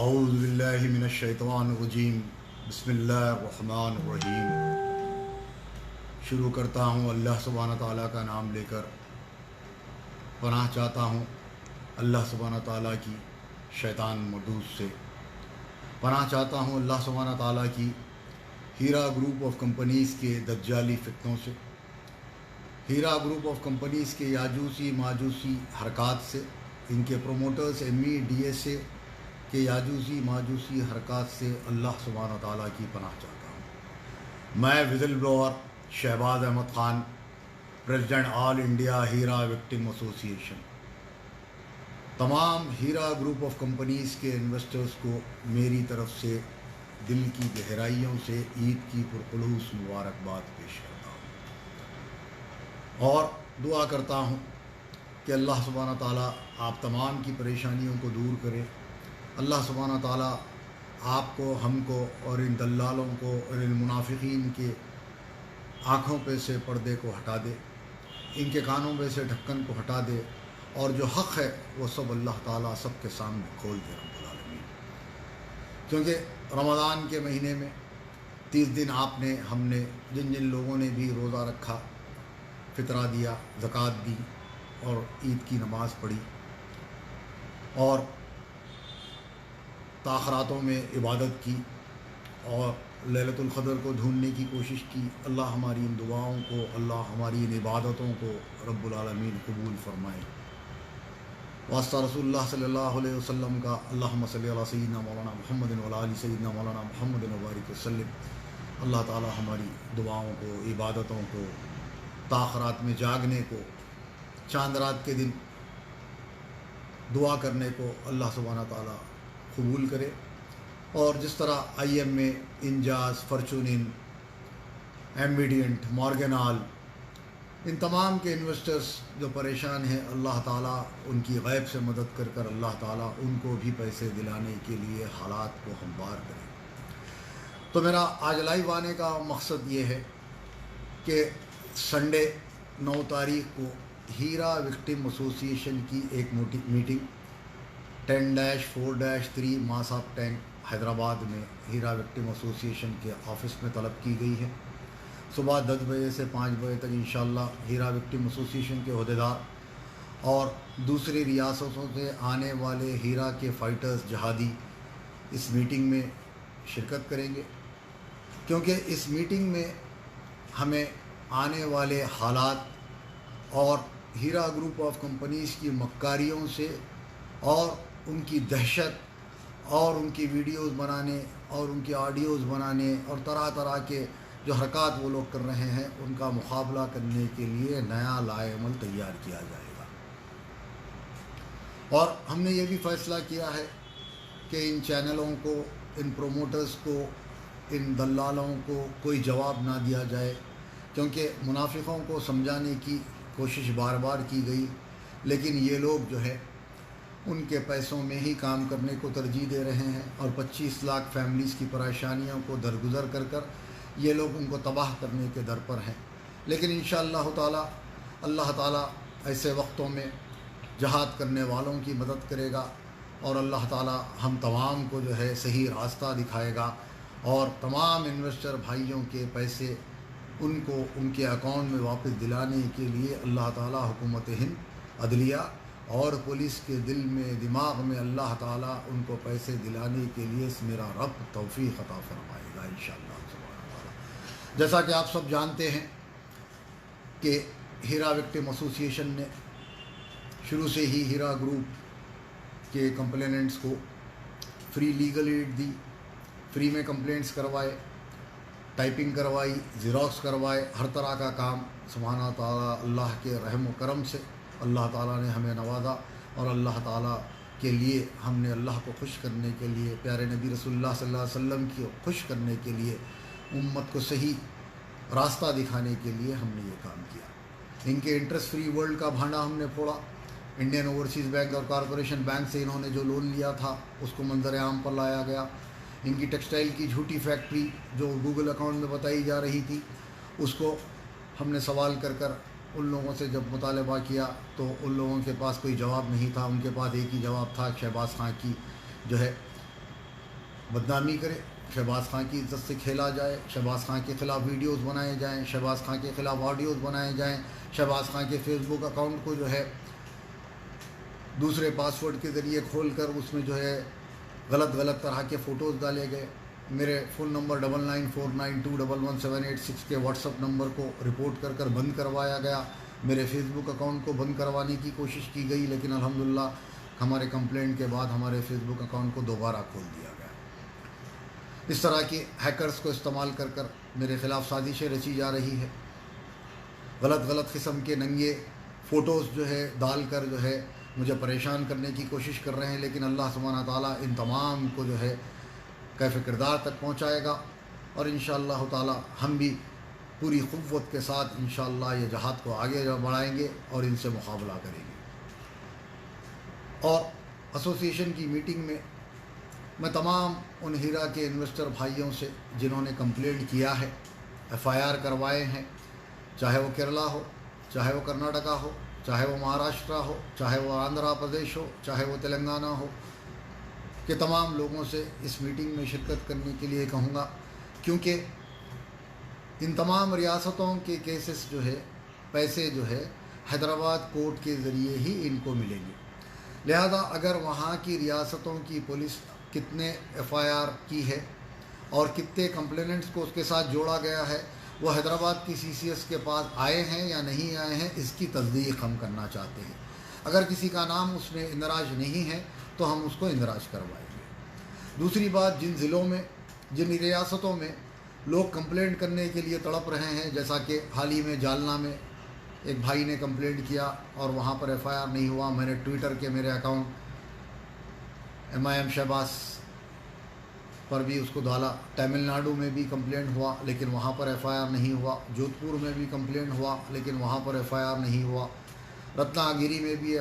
اعوذ باللہ من الشیطان الرجیم بسم اللہ الرحمن الرحیم۔ شروع کرتا ہوں اللہ سبحانہ تعالیٰ کا نام لے کر، پناہ چاہتا ہوں اللہ سبحانہ تعالیٰ کی شیطان مردود سے، پناہ چاہتا ہوں اللہ سبحانہ تعالیٰ کی ہیرا گروپ آف کمپنیز کے دجالی فتنوں سے، ہیرا گروپ آف کمپنیز کے یاجوسی ماجوسی حرکات سے، ان کے پروموٹرز MEDSA کہ یاجوسی ماجوسی حرکات سے اللہ سبحانہ تعالیٰ کی پناہ چاہتا ہوں۔ میں وزل بلوور شہباز احمد خان، پریزیڈنٹ آل انڈیا ہیرا وکٹم ایسوسی ایشن، تمام ہیرا گروپ آف کمپنیز کے انویسٹرز کو میری طرف سے دل کی گہرائیوں سے عید کی پرخلوص مبارکباد پیش کرتا ہوں اور دعا کرتا ہوں کہ اللہ سبحانہ تعالیٰ آپ تمام کی پریشانیوں کو دور کرے۔ اللہ سبحانہ تعالیٰ آپ کو، ہم کو اور ان دلالوں کو اور ان منافقین کے آنکھوں پہ سے پردے کو ہٹا دے، ان کے کانوں پہ سے ڈھکن کو ہٹا دے، اور جو حق ہے وہ سب اللہ تعالیٰ سب کے سامنے کھول دے رب العالمین۔ کیونکہ رمضان کے مہینے میں 30 دن آپ نے، ہم نے، جن جن لوگوں نے بھی روزہ رکھا، فطرہ دیا، زکوٰۃ دی اور عید کی نماز پڑھی اور تاخراتوں میں عبادت کی اور لیلۃ القدر کو ڈھونڈنے کی کوشش کی، اللہ ہماری ان دعاؤں کو، اللہ ہماری ان عبادتوں کو رب العالمین قبول فرمائے۔ واسطہ رسول اللہ صلی اللہ علیہ وسلم کا، اللہم صلی علی سیدنا مولانا محمد وعلی آل سیدنا مولانا محمد وبارک وسلم۔ اللہ تعالی ہماری دعاؤں کو، عبادتوں کو، تاخرات میں جاگنے کو، چاند رات کے دن دعا کرنے کو اللہ سبحانہ تعالی قبول کرے، اور جس طرح IM میں انجاز، فارچونن، ایمبیڈینٹ، مارگنال، ان تمام کے انویسٹرز جو پریشان ہیں، اللہ تعالیٰ ان کی غیب سے مدد کر کر اللہ تعالیٰ ان کو بھی پیسے دلانے کے لیے حالات کو ہموار کرے۔ تو میرا آج لائیو آنے کا مقصد یہ ہے کہ سنڈے 9 تاریخ کو ہیرا وکٹم ایسوسی ایشن کی ایک میٹنگ 10-4-3 ماساپ ٹینک حیدرآباد میں ہیرا وکٹم ایسوسی ایشن کے آفس میں طلب کی گئی ہے۔ صبح 10 بجے سے 5 بجے تک انشاءاللہ ہیرا وکٹم ایسوسی ایشن کے عہدیدار اور دوسری ریاستوں سے آنے والے ہیرا کے فائٹرز، جہادی اس میٹنگ میں شرکت کریں گے، کیونکہ اس میٹنگ میں ہمیں آنے والے حالات اور ہیرا گروپ آف کمپنیز کی مکاریوں سے اور ان کی دہشت اور ان کی ویڈیوز بنانے اور ان کی آڈیوز بنانے اور طرح طرح کے جو حرکات وہ لوگ کر رہے ہیں، ان کا مقابلہ کرنے کے لیے نیا لائحہ عمل تیار کیا جائے گا۔ اور ہم نے یہ بھی فیصلہ کیا ہے کہ ان چینلوں کو، ان پروموٹرز کو، ان دلالوں کو کوئی جواب نہ دیا جائے، کیونکہ منافقوں کو سمجھانے کی کوشش بار بار کی گئی، لیکن یہ لوگ جو ہے ان کے پیسوں میں ہی کام کرنے کو ترجیح دے رہے ہیں، اور 25 لاکھ فیملیز کی پریشانیوں کو درگزر کر کر یہ لوگ ان کو تباہ کرنے کے در پر ہیں۔ لیکن انشاءاللہ تعالی اللہ تعالیٰ ایسے وقتوں میں جہاد کرنے والوں کی مدد کرے گا، اور اللہ تعالیٰ ہم تمام کو جو ہے صحیح راستہ دکھائے گا، اور تمام انویسٹر بھائیوں کے پیسے ان کو ان کے اکاؤنٹ میں واپس دلانے کے لیے اللہ تعالیٰ حکومت ہند، عدلیہ اور پولیس کے دل میں، دماغ میں اللہ تعالیٰ ان کو پیسے دلانے کے لیے میرا رب توفیق عطا فرمائے گا انشاءاللہ سبحانہ تعالیٰ۔ جیسا کہ آپ سب جانتے ہیں کہ ہیرا وکٹم ایسوسی ایشن نے شروع سے ہی ہیرا گروپ کے کمپلیننٹس کو فری لیگل ایڈ دی، فری میں کمپلینٹس کروائے، ٹائپنگ کروائی، زیروکس کروائے، ہر طرح کا کام سبحانہ تعالیٰ اللہ کے رحم و کرم سے اللہ تعالیٰ نے ہمیں نوازا، اور اللہ تعالیٰ کے لیے ہم نے اللہ کو خوش کرنے کے لیے، پیارے نبی رسول اللہ صلی اللہ علیہ وسلم کی خوش کرنے کے لیے، امت کو صحیح راستہ دکھانے کے لیے ہم نے یہ کام کیا۔ ان کے انٹرسٹ فری ورلڈ کا بھانڈا ہم نے پھوڑا، انڈین اوورسیز بینک اور کارپوریشن بینک سے انہوں نے جو لون لیا تھا اس کو منظر عام پر لایا گیا۔ ان کی ٹیکسٹائل کی جھوٹی فیکٹری جو گوگل اکاؤنٹ میں بتائی جا رہی تھی، اس کو ہم نے سوال کر کر ان لوگوں سے جب مطالبہ کیا تو ان لوگوں کے پاس کوئی جواب نہیں تھا، ان کے پاس ایک ہی جواب تھا، شہباز خان کی جو ہے बदनामी करे, शहबाज खां की इज़्ज़त से खेला जाए, शहबाज खां के ख़िलाफ़ वीडियोज़ बनाए जाएँ, शहबाज खां के ख़िलाफ़ ऑडियोज़ बनाए जाएँ, शहबाज खां के फेसबुक अकाउंट को जो है दूसरे पासवर्ड के ज़रिए खोल कर उसमें जो है गलत तरह के फ़ोटोज़ डाले गए। मेरे फ़ोन नंबर 9949211786 के व्हाट्सअप नंबर को रिपोर्ट कर बंद करवाया गया। मेरे फेसबुक अकाउंट को बंद करवाने की कोशिश की गई, लेकिन अल्हम्दुलिल्लाह हमारे कंप्लेंट के बाद हमारे फेसबुक अकाउंट को दोबारा खोल दिया गया। इस तरह के हैकर्स को इस्तेमाल कर मेरे ख़िलाफ़ साजिशें रची जा रही है। गलत किस्म के नंगे फ़ोटोज़ जो है डाल कर जो है मुझे परेशान करने की कोशिश कर रहे हैं, लेकिन अल्लाह सुब्हानहू ताला इन तमाम को जो है कैफ़ किरदार तक पहुँचाएगा और इंशाअल्लाह ताला हम भी पूरी क़ुव्वत के साथ इंशाअल्लाह ये जहाद को आगे बढ़ाएंगे और इनसे मुकाबला करेंगे। और एसोसिएशन की मीटिंग में मैं तमाम उन हीरा के इन्वेस्टर भाइयों से जिन्होंने कंप्लेंट किया है, FIR करवाए हैं, चाहे वो केरला हो, चाहे वो कर्नाटका हो, चाहे वो महाराष्ट्र हो, चाहे वो आंध्र प्रदेश हो, चाहे वो तेलंगाना हो, कि तमाम लोगों से इस मीटिंग में शिरकत करने के लिए कहूँगा, क्योंकि इन तमाम रियासतों के केसेस जो है पैसे जो है हैदराबाद कोर्ट के ज़रिए ही इनको मिलेंगे। लिहाजा अगर वहाँ की रियासतों की पुलिस कितने FIR की है और कितने कंप्लेनेंट्स को उसके साथ जोड़ा गया है, वो हैदराबाद की CCS के पास आए हैं या नहीं आए हैं, इसकी तस्दीक हम करना चाहते हैं। अगर किसी का नाम उसमें इंदराज नहीं है तो हम उसको इंदराज करवाएंगे। दूसरी बात, जिन ज़िलों में, जिन रियासतों में लोग कंप्लेंट करने के लिए तड़प रहे हैं, जैसा कि हाल ही में जालना में एक भाई ने कंप्लेंट किया और वहाँ पर FIR नहीं हुआ। मैंने ट्विटर के मेरे अकाउंट MIM शहबाज पर भी उसको डाला। तमिलनाडु में भी कंप्लेंट हुआ लेकिन वहाँ पर FIR नहीं हुआ। जोधपुर में भी कंप्लेंट हुआ लेकिन वहाँ पर FIR नहीं हुआ। रत्नागिरी में भी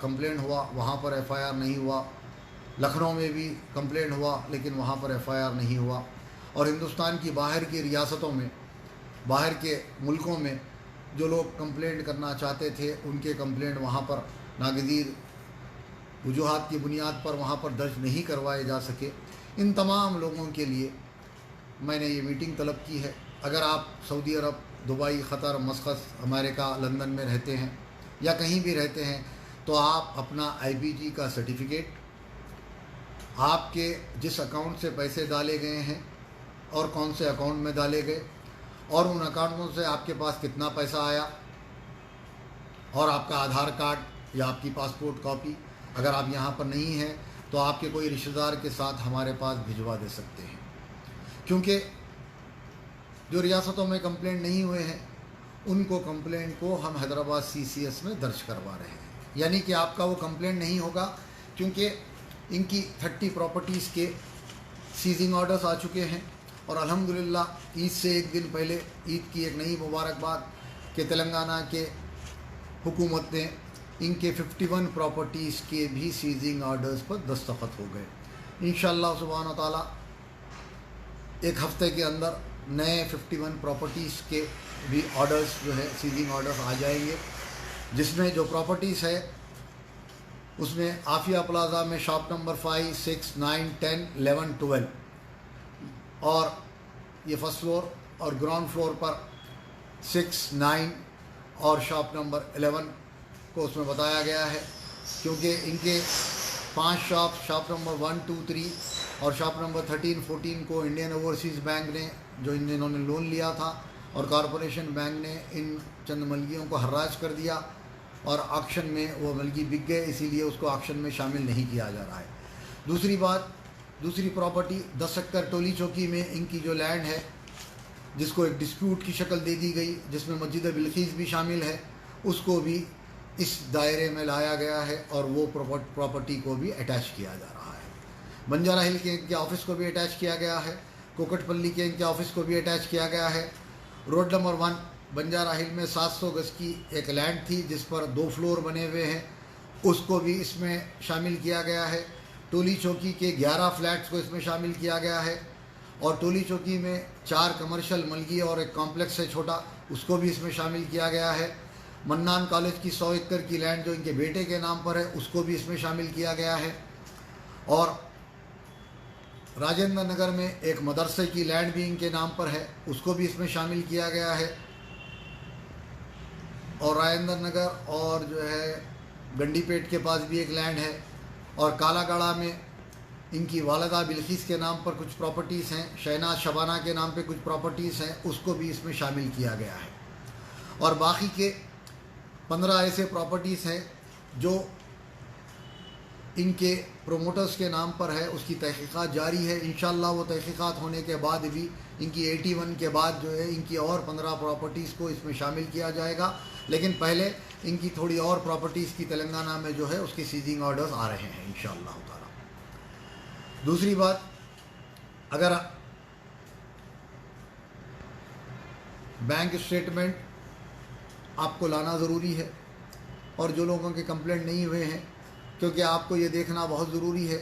कंप्लेंट हुआ, वहाँ पर FIR नहीं हुआ। लखनऊ में भी कंप्लेंट हुआ लेकिन वहाँ पर FIR नहीं हुआ। और हिंदुस्तान की बाहर की रियासतों में, बाहर के मुल्कों में जो लोग कंप्लेंट करना चाहते थे उनके कंप्लेंट वहाँ पर नागज़ीर वजूहात की बुनियाद पर वहाँ पर दर्ज नहीं करवाए जा सके। इन तमाम लोगों के लिए मैंने ये मीटिंग तलब की है। अगर आप Saudi Arab, Dubai, Qatar, Muscat, America, London में रहते हैं या कहीं भी रहते हैं तो आप अपना IBG का सर्टिफिकेट, आपके जिस अकाउंट से पैसे डाले गए हैं और कौन से अकाउंट में डाले गए और उन अकाउंटों से आपके पास कितना पैसा आया, और आपका आधार कार्ड या आपकी पासपोर्ट कॉपी, अगर आप यहाँ पर नहीं हैं तो आपके कोई रिश्तेदार के साथ हमारे पास भिजवा दे सकते हैं। क्योंकि जो रियासतों में कंप्लेंट नहीं हुए हैं उनको कंप्लेंट को हम हैदराबाद CCS में दर्ज करवा रहे हैं। यानी कि आपका वो कंप्लेंट नहीं होगा, क्योंकि इनकी 30 प्रॉपर्टीज़ के सीजिंग ऑर्डर्स आ चुके हैं। और अल्हम्दुलिल्लाह ईद से एक दिन पहले, ईद की एक नई मुबारकबाद कि तेलंगाना के हुकूमत ने इनके 51 प्रॉपर्टीज़ के भी सीजिंग ऑर्डर्स पर दस्तखत हो गए। इंशाअल्लाह सुब्हानहू ताला एक हफ़्ते के अंदर नए 51 प्रॉपर्टीज़ के भी ऑर्डर्स जो है सीजिंग ऑर्डर्स आ जाएंगे, जिसमें जो प्रॉपर्टीज़ है उसमें आफिया प्लाजा में शॉप नंबर 5, 6, 9, 10, 11, 12 और ये फर्स्ट फ्लोर और ग्राउंड फ्लोर पर 6, 9 और शॉप नंबर 11 को उसमें बताया गया है। क्योंकि इनके 5 शॉप नंबर 1, 2, 3 और शॉप नंबर 13, 14 को इंडियन ओवरसीज़ बैंक ने, जो इन्होंने लोन लिया था, और कॉरपोरेशन बैंक ने इन चंद मलगियों को हर्राज कर दिया और ऑक्शन में वो मलगी बिक गए, इसीलिए उसको ऑक्शन में शामिल नहीं किया जा रहा है। दूसरी बात, दूसरी प्रॉपर्टी 10 एकड़ टोली चौकी में इनकी जो लैंड है, जिसको एक डिस्प्यूट की शक्ल दे दी गई, जिसमें मस्जिद बिल्कीस भी शामिल है, उसको भी इस दायरे में लाया गया है और वो प्रॉपर्टी को भी अटैच किया जा रहा है। बंजारा हिल के इनके ऑफिस को भी अटैच किया गया है, कोकटपल्ली के इनके ऑफिस को भी अटैच किया गया है। रोड नंबर 1 बंजारा हिल में 700 गज की एक लैंड थी जिस पर 2 फ्लोर बने हुए हैं, उसको भी इसमें शामिल किया गया है। टोली चौकी के 11 फ्लैट्स को इसमें शामिल किया गया है और टोली चौकी में 4 कमर्शियल मलगी और एक कॉम्प्लेक्स है छोटा, उसको भी इसमें शामिल किया गया है। मन्नान कॉलेज की 100 एकड़ की लैंड जो इनके बेटे के नाम पर है, उसको भी इसमें शामिल किया गया है। और राजेंद्र नगर में एक मदरसे की लैंड भी इनके नाम पर है, उसको भी इसमें शामिल किया गया है। और राजेंद्र नगर और जो है गंडीपेट के पास भी एक लैंड है, और कालागढ़ा में इनकी वालदा बिल्किस के नाम पर कुछ प्रॉपर्टीज़ हैं, शहनाज शबाना के नाम पे कुछ प्रॉपर्टीज़ हैं, उसको भी इसमें शामिल किया गया है। और बाकी के 15 ऐसे प्रॉपर्टीज़ हैं जो इनके प्रोमोटर्स के नाम पर है, उसकी तहकीक़ात जारी है। इंशाअल्लाह वो तहकीक़ात होने के बाद भी इनकी 81 के बाद जो है इनकी और 15 प्रॉपर्टीज़ को इसमें शामिल किया जाएगा। लेकिन पहले इनकी थोड़ी और प्रॉपर्टीज़ की तेलंगाना में जो है उसकी सीजिंग ऑर्डर्स आ रहे हैं इंशाअल्लाह ताला। दूसरी बात, अगर बैंक स्टेटमेंट आपको लाना ज़रूरी है, और जो लोगों के कंप्लेंट नहीं हुए हैं, क्योंकि आपको ये देखना बहुत ज़रूरी है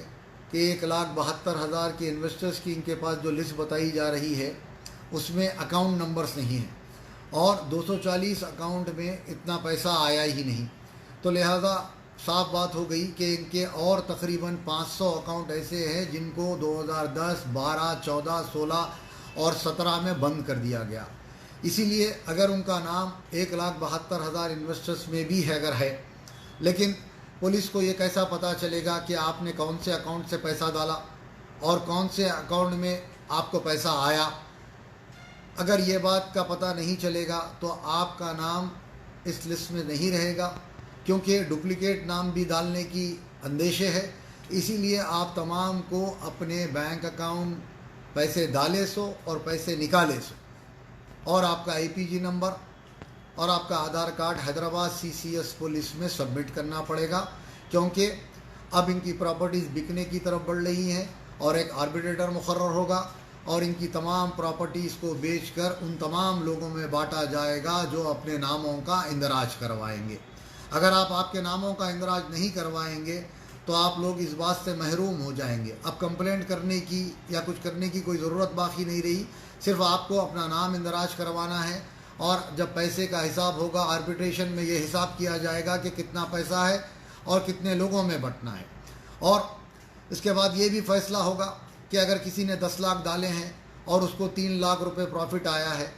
कि 1,72,000 के इन्वेस्टर्स की इनके पास जो लिस्ट बताई जा रही है उसमें अकाउंट नंबर्स नहीं हैं, और 240 अकाउंट में इतना पैसा आया ही नहीं। तो लिहाजा साफ बात हो गई कि इनके और तकरीबन 500 अकाउंट ऐसे हैं जिनको 2010, 12, 14, 16 और 17 में बंद कर दिया गया। इसीलिए अगर उनका नाम 1,72,000 इन्वेस्टर्स में भी है अगर है, लेकिन पुलिस को ये कैसा पता चलेगा कि आपने कौन से अकाउंट से पैसा डाला और कौन से अकाउंट में आपको पैसा आया। अगर ये बात का पता नहीं चलेगा तो आपका नाम इस लिस्ट में नहीं रहेगा, क्योंकि डुप्लिकेट नाम भी डालने की अंदेशे है। इसीलिए आप तमाम को अपने बैंक अकाउंट पैसे डाले सो और पैसे निकाले सो, और आपका IPG नंबर और आपका आधार कार्ड हैदराबाद CCS पुलिस में सबमिट करना पड़ेगा, क्योंकि अब इनकी प्रॉपर्टीज़ बिकने की तरफ बढ़ रही हैं और एक आर्बिट्रेटर मुकर्रर होगा और इनकी तमाम प्रॉपर्टीज़ को बेचकर उन तमाम लोगों में बांटा जाएगा जो अपने नामों का इंदराज करवाएंगे। अगर आप आपके नामों का इंदराज नहीं करवाएंगे तो आप लोग इस बात से महरूम हो जाएंगे। अब कंप्लेंट करने की या कुछ करने की कोई ज़रूरत बाकी नहीं रही, सिर्फ आपको अपना नाम इंदराज करवाना है, और जब पैसे का हिसाब होगा आर्बिट्रेशन में ये हिसाब किया जाएगा कि कितना पैसा है और कितने लोगों में बंटना है। और इसके बाद ये भी फैसला होगा कि अगर किसी ने 10 लाख डाले हैं और उसको 3 लाख रुपए प्रॉफिट आया है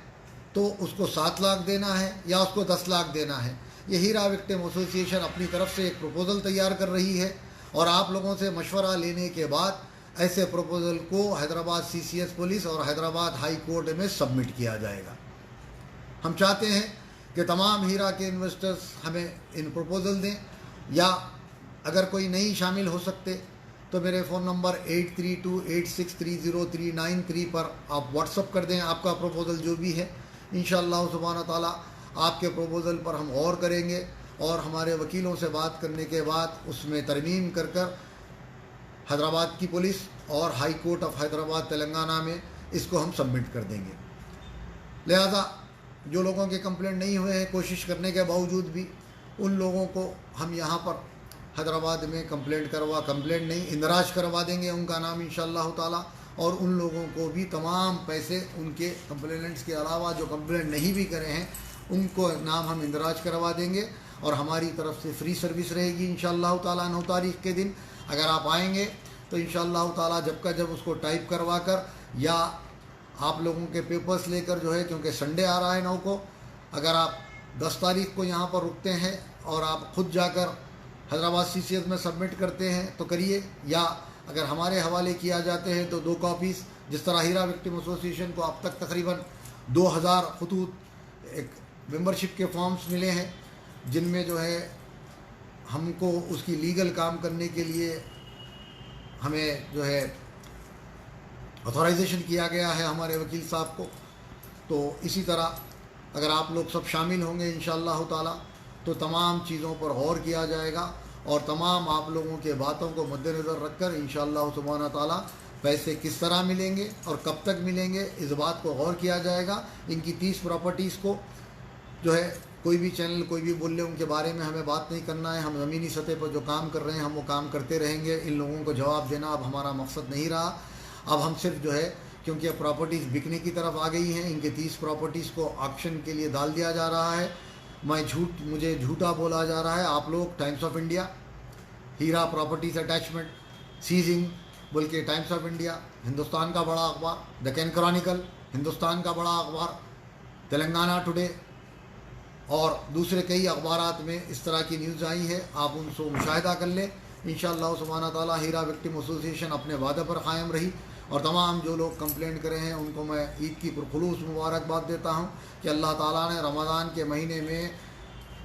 तो उसको 7 लाख देना है या उसको 10 लाख देना है। ये हीरा विक्टिम एसोसिएशन अपनी तरफ से एक प्रपोज़ल तैयार कर रही है, और आप लोगों से मशवरा लेने के बाद ऐसे प्रपोज़ल को हैदराबाद CCS पुलिस और हैदराबाद हाई कोर्ट में सबमिट किया जाएगा। हम चाहते हैं कि तमाम हीरा के इन्वेस्टर्स हमें इन प्रपोज़ल दें, या अगर कोई नहीं शामिल हो सकते तो मेरे फ़ोन नंबर 8328630393 पर आप व्हाट्सअप कर दें आपका प्रपोज़ल जो भी है। इंशाअल्लाह सुब्हान ताला आपके प्रपोज़ल पर हम गौर करेंगे और हमारे वकीलों से बात करने के बाद उसमें तरमीम कर हैदराबाद की पुलिस और high court of Hyderabad Telangana में इसको हम सबमिट कर देंगे। लिहाजा जो लोगों के कंप्लेंट नहीं हुए हैं, कोशिश करने के बावजूद भी उन लोगों को हम यहाँ पर हैदराबाद में कंप्लेंट नहीं इंदराज करवा देंगे उनका नाम इंशाअल्लाह ताला, और उन लोगों को भी तमाम पैसे उनके कंप्लेनेंट्स के अलावा जो कंप्लेंट नहीं भी करे हैं उनको नाम हम इंदराज करवा देंगे, और हमारी तरफ से फ्री सर्विस रहेगी इंशाअल्लाह ताला 9 तारीख के दिन। अगर आप आएंगे तो इंशाअल्लाह ताला जब उसको टाइप करवा कर या आप लोगों के पेपर्स लेकर जो है, क्योंकि संडे आ रहा है 9 को, अगर आप 10 तारीख को यहाँ पर रुकते हैं और आप ख़ुद जाकर हैदराबाद CCS में सबमिट करते हैं तो करिए, या अगर हमारे हवाले किया जाते हैं तो 2 कॉपीज़, जिस तरह हीरा विक्टिम एसोसिएशन को अब तक तकरीबन 2000 खतूत एक मेंबरशिप के फॉर्म्स मिले हैं, जिनमें जो है हमको उसकी लीगल काम करने के लिए हमें जो है ऑथराइजेशन किया गया है हमारे वकील साहब को। तो इसी तरह अगर आप लोग सब शामिल होंगे इंशाअल्लाह ताला तो तमाम चीज़ों पर गौर किया जाएगा, और तमाम आप लोगों के बातों को मद्देनज़र रखकर इंशाअल्लाह सुब्हाना ताला पैसे किस तरह मिलेंगे और कब तक मिलेंगे इस बात को गौर किया जाएगा। इनकी 30 प्रॉपर्टीज़ को जो है कोई भी चैनल कोई भी बोल ले उनके बारे में हमें बात नहीं करना है। हम ज़मीनी सतह पर जो काम कर रहे हैं हम वो काम करते रहेंगे। इन लोगों को जवाब देना अब हमारा मकसद नहीं रहा। अब हम सिर्फ जो है, क्योंकि अब प्रॉपर्टीज़ बिकने की तरफ आ गई हैं, इनके 30 प्रॉपर्टीज़ को ऑक्शन के लिए डाल दिया जा रहा है। मुझे झूठा बोला जा रहा है। आप लोग Times of India, Heera properties attachment, seizing بلکہ ٹائمس آف انڈیا ہندوستان کا بڑا اخبار، ڈکن کرانیکل ہندوستان کا بڑا اخبار، تلنگانہ ٹوڈے اور دوسرے کئی اخبارات میں اس طرح کی نیوز آئی ہے، آپ ان سے مشاہدہ کر لیں۔ انشاءاللہ سبحانہ تعالیٰ ہیرا وکٹم ایسوسی ایشن اپنے وعدے پر قائم رہی، اور تمام جو لوگ کمپلینٹ کرے ہیں ان کو میں عید کی پرخلوص مبارکباد دیتا ہوں کہ اللہ تعالیٰ نے رمضان کے مہینے میں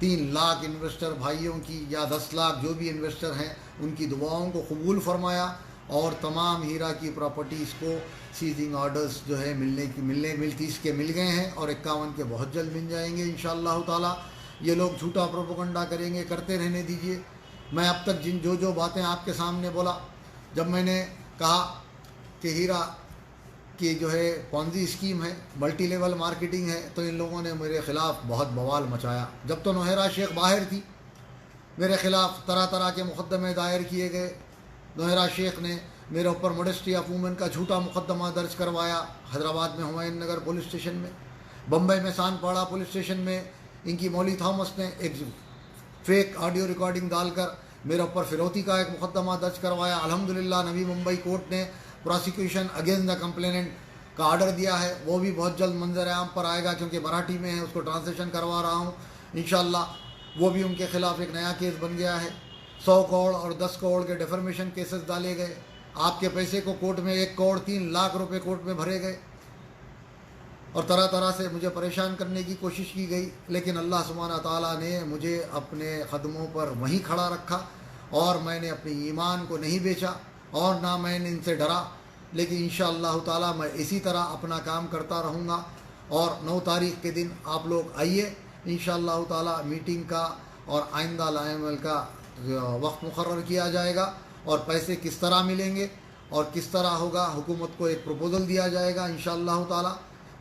3 لاکھ انویسٹر بھائیوں کی یا 10 لاکھ جو بھی انویسٹر ہیں ان کی دعاؤں کو قبول فرمایا، اور تمام ہیرا کی پراپرٹیز کو سیزنگ آرڈرز جو ہے مل 30 کے مل گئے ہیں، اور 51 کے بہت جلد مل جائیں گے انشاءاللہ تعالیٰ۔ یہ لوگ جھوٹا پروپیگنڈا کریں گے، کرتے رہنے دیجئے۔ میں اب تک جو باتیں آپ کے سامنے بولا، جب میں نے کہا کہ ہیرا کی جو ہے پونزی اسکیم ہے، ملٹی لیول مارکیٹنگ ہے، تو ان لوگوں نے میرے خلاف بہت بوال مچایا۔ جب تو نوہیرا شیخ باہر تھی، میرے خلاف طرح طرح کے مقدمے دائر کیے گئے۔ نوہیرا شیخ نے میرے اوپر موڈسٹی آف وومن کا جھوٹا مقدمہ درج کروایا، حیدرآباد میں ہمایوں نگر پولیس اسٹیشن میں، بمبئی میں سان پاڑا پولیس اسٹیشن میں ان کی مولی تھامس نے ایک فیک آڈیو ریکارڈنگ ڈال کر میرے اوپر فروتی کا ایک مقدمہ درج کروایا۔ الحمدللہ نوی ممبئی کورٹ نے پروسیکیوشن اگینسٹ دا کمپلیننٹ کا آرڈر دیا ہے، وہ بھی بہت جلد منظر عام پر آئے گا، کیونکہ مراٹھی میں ہے، اس کو ٹرانسلیشن کروا رہا ہوں انشاءاللہ۔ وہ بھی ان کے خلاف ایک نیا کیس بن گیا ہے۔ 100 کروڑ اور 10 کروڑ کے ڈیفرمیشن کیسز ڈالے گئے۔ آپ کے پیسے کو کورٹ میں 1 کروڑ 3 لاکھ روپے کورٹ میں بھرے گئے، اور طرح طرح سے مجھے پریشان کرنے کی کوشش کی گئی، لیکن اللہ سبحانہ تعالیٰ نے مجھے اپنے قدموں پر وہیں کھڑا رکھا، اور میں نے اپنی ایمان کو نہیں بیچا، اور نہ میں نے ان سے ڈرا، لیکن انشاءاللہ تعالیٰ میں اسی طرح اپنا کام کرتا رہوں گا۔ اور 9 تاریخ کے دن آپ لوگ آئیے انشاءاللہ تعالیٰ، میٹنگ کا اور آئندہ عمل کا وقت مقرر کیا جائے گا، اور پیسے کس طرح ملیں گے اور کس طرح ہوگا، حکومت کو ایک پروپوزل دیا جائے گا انشاءاللہ تعالیٰ۔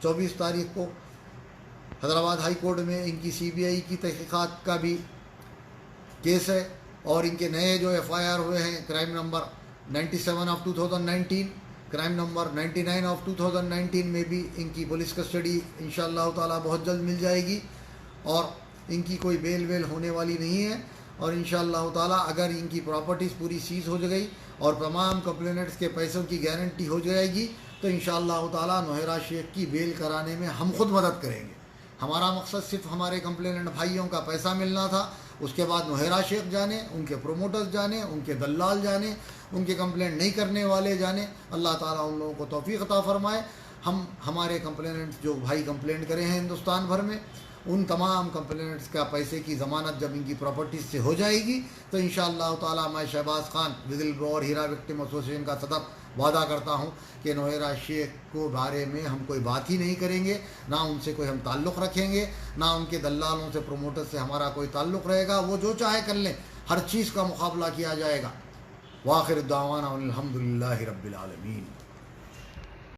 24 تاریخ کو حیدرآباد ہائی کورٹ میں ان کی CBI کی تحقیقات کا بھی کیس ہے، اور ان کے نئے جو FIR ہوئے ہیں، crime number 97 of 2019، crime number 99 of 2019 میں بھی ان کی پولیس کسٹڈی انشاءاللہ تعالیٰ بہت جلد مل جائے گی، اور ان کی کوئی بیل ہونے والی نہیں ہے، اور انشاءاللہ تعالیٰ اگر ان کی پراپرٹیز پوری سیز ہو گئی اور تمام کمپلینٹس کے پیسوں کی گارنٹی ہو جائے گی، تو انشاءاللہ تعالیٰ نوہیرا شیخ کی بیل کرانے میں ہم خود مدد کریں گے۔ ہمارا مقصد صرف ہمارے کمپلیننٹ بھائیوں کا پیسہ ملنا تھا، اس کے بعد نوہیرا شیخ جانے، ان کے پروموٹرز جانے، ان کے دلال جانے، ان کے کمپلینٹ نہیں کرنے والے جانے۔ اللہ تعالیٰ ان لوگوں کو توفیق عطا فرمائے۔ ہمارے کمپلیننٹ جو بھائی کمپلینٹ کرے ہیں ہندوستان بھر میں، ان تمام کمپلینٹس کا پیسے کی ضمانت جب ان کی پراپرٹیز سے ہو جائے گی، تو انشاءاللہ تعالیٰ میں شہباز خان وزل بلوور ہیرا وکٹم ایسوسی ایشن کا صدر وعدہ کرتا ہوں کہ نوہیرا شیخ کو بارے میں ہم کوئی بات ہی نہیں کریں گے، نہ ان سے کوئی ہم تعلق رکھیں گے، نہ ان کے دلالوں سے پروموٹر سے ہمارا کوئی تعلق رہے گا۔ وہ جو چاہے کر لیں، ہر چیز کا مقابلہ کیا جائے گا۔ وآخر دعوانا الحمدللہ رب العالمین۔